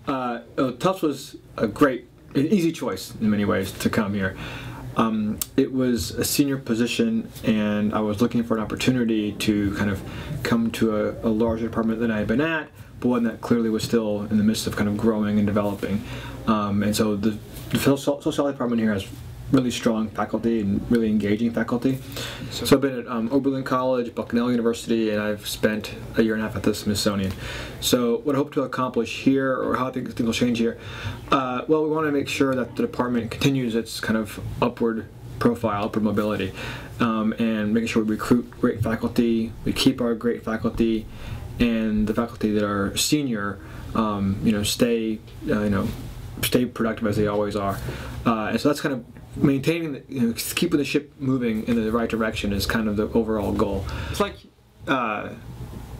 Tufts was an easy choice in many ways to come here. It was a senior position, and I was looking for an opportunity to kind of come to a larger department than I had been at, but one that clearly was still in the midst of kind of growing and developing. And so the Sociology Department here has really strong faculty and really engaging faculty. So I've been at Oberlin College, Bucknell University, and I've spent a year and a half at the Smithsonian. So what I hope to accomplish here, or how I think things will change here, well, we want to make sure that the department continues its kind of upward profile, upward mobility, and making sure we recruit great faculty, we keep our great faculty, and the faculty that are senior, stay productive as they always are. And so that's kind of maintaining, keeping the ship moving in the right direction is kind of the overall goal. It's like,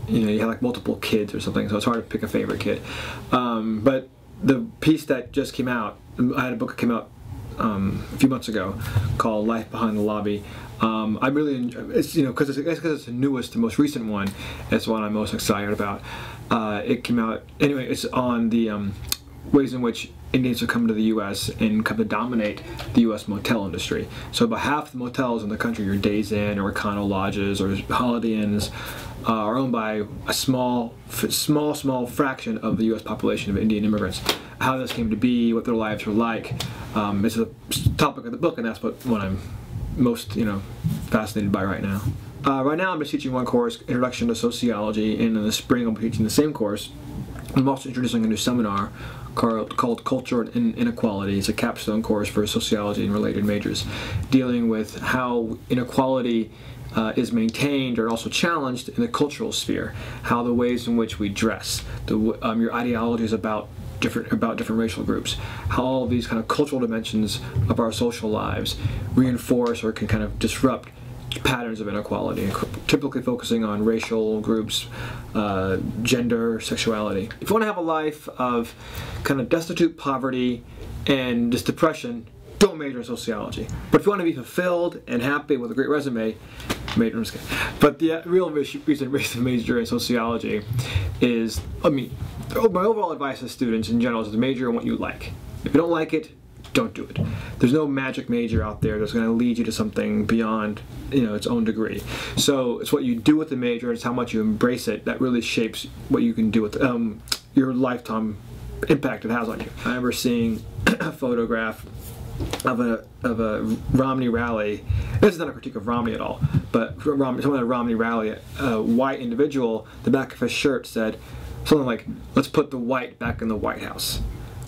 you have like multiple kids or something, so it's hard to pick a favorite kid. But the piece that just came out, I had a book that came out a few months ago called Life Behind the Lobby. I really, it's because it's the newest, the most recent one. It's one I'm most excited about. It came out anyway. It's on the ways in which Indians have come to the U.S. and come to dominate the U.S. motel industry. So about half the motels in the country, your Days Inn or Econo Lodges or Holiday Inns, are owned by a small fraction of the U.S. population of Indian immigrants. How this came to be, what their lives were like, is the topic of the book, and that's what I'm most fascinated by right now. Right now I'm just teaching one course, Introduction to Sociology, and in the spring I'll be teaching the same course. I'm also introducing a new seminar called Culture and Inequality. It's a capstone course for sociology and related majors, dealing with how inequality is maintained or also challenged in the cultural sphere, how the ways in which we dress, your ideologies about different racial groups, how all of these kind of cultural dimensions of our social lives reinforce or can kind of disrupt patterns of inequality, typically focusing on racial groups, gender, sexuality. If you want to have a life of kind of destitute poverty and just depression, don't major in sociology. But if you want to be fulfilled and happy with a great resume, major in sociology. But the real reason to major in sociology is, my overall advice to students in general is to major in what you like. If you don't like it, don't do it. There's no magic major out there that's going to lead you to something beyond, its own degree. So it's what you do with the major, it's how much you embrace it that really shapes what you can do with your lifetime impact it has on you. I remember seeing a photograph of a Romney rally. This is not a critique of Romney at all, but someone at a Romney rally, a white individual, the back of his shirt said something like, "Let's put the white back in the White House."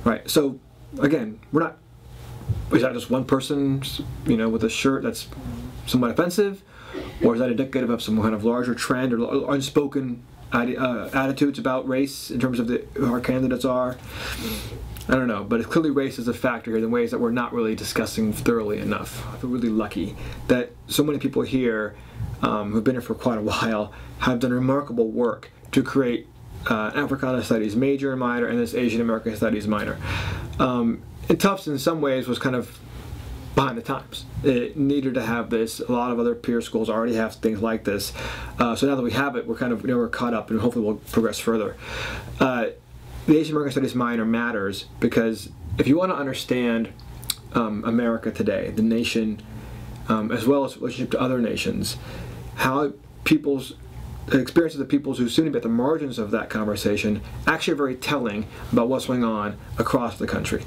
Right. So again, is that just one person, with a shirt that's somewhat offensive, or is that indicative of some kind of larger trend or unspoken attitudes about race in terms of who our candidates are? I don't know, but clearly race is a factor here in ways that we're not really discussing thoroughly enough. I feel really lucky that so many people here who've been here for quite a while have done remarkable work to create Africana Studies major and minor and this Asian American Studies minor. And Tufts in some ways was kind of behind the times. It needed to have this. A lot of other peer schools already have things like this. So now that we have it, we're kind of we're caught up, and hopefully we'll progress further. The Asian American Studies minor matters because if you want to understand America today, the nation, as well as its relationship to other nations, how the experiences of peoples who seem to be at the margins of that conversation actually are very telling about what's going on across the country.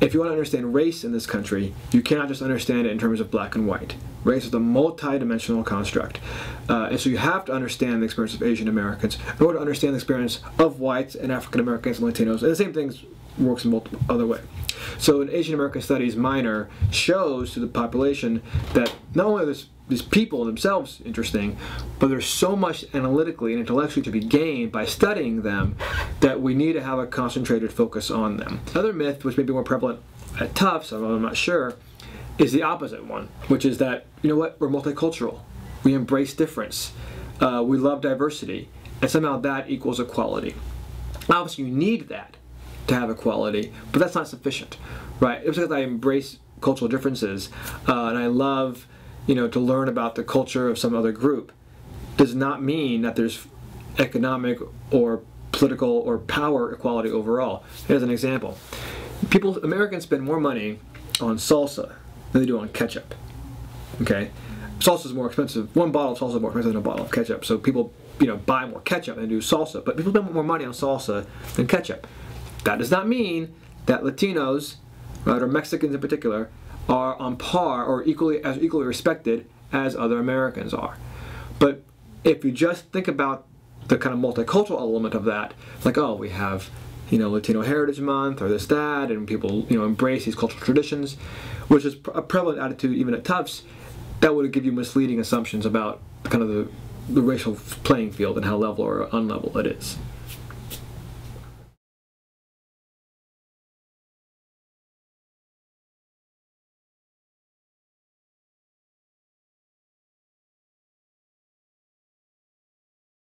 If you want to understand race in this country, you cannot just understand it in terms of black and white. Race is a multi-dimensional construct. And so you have to understand the experience of Asian Americans in order to understand the experience of whites and African Americans and Latinos. And the same thing works in multiple other ways. So an Asian American Studies minor shows to the population that not only are these people themselves interesting, but there's so much analytically and intellectually to be gained by studying them that we need to have a concentrated focus on them. Another myth, which may be more prevalent at Tufts, although I'm not sure, is the opposite one, which is that, we're multicultural. We embrace difference. We love diversity. And somehow that equals equality. Obviously you need that to have equality, but that's not sufficient, right? It's because I embrace cultural differences and I love to learn about the culture of some other group does not mean that there's economic or political or power equality overall. Here's an example. Americans spend more money on salsa than they do on ketchup. Okay? Salsa is more expensive. One bottle of salsa is more expensive than a bottle of ketchup. So people, buy more ketchup than do salsa. But people spend more money on salsa than ketchup. That does not mean that Latinos, right, or Mexicans in particular, are on par or equally respected as other Americans are. But if you just think about the kind of multicultural element of that, like, oh, we have, Latino Heritage Month or this, that, and people, embrace these cultural traditions, which is a prevalent attitude even at Tufts, that would give you misleading assumptions about kind of the racial playing field and how level or unlevel it is.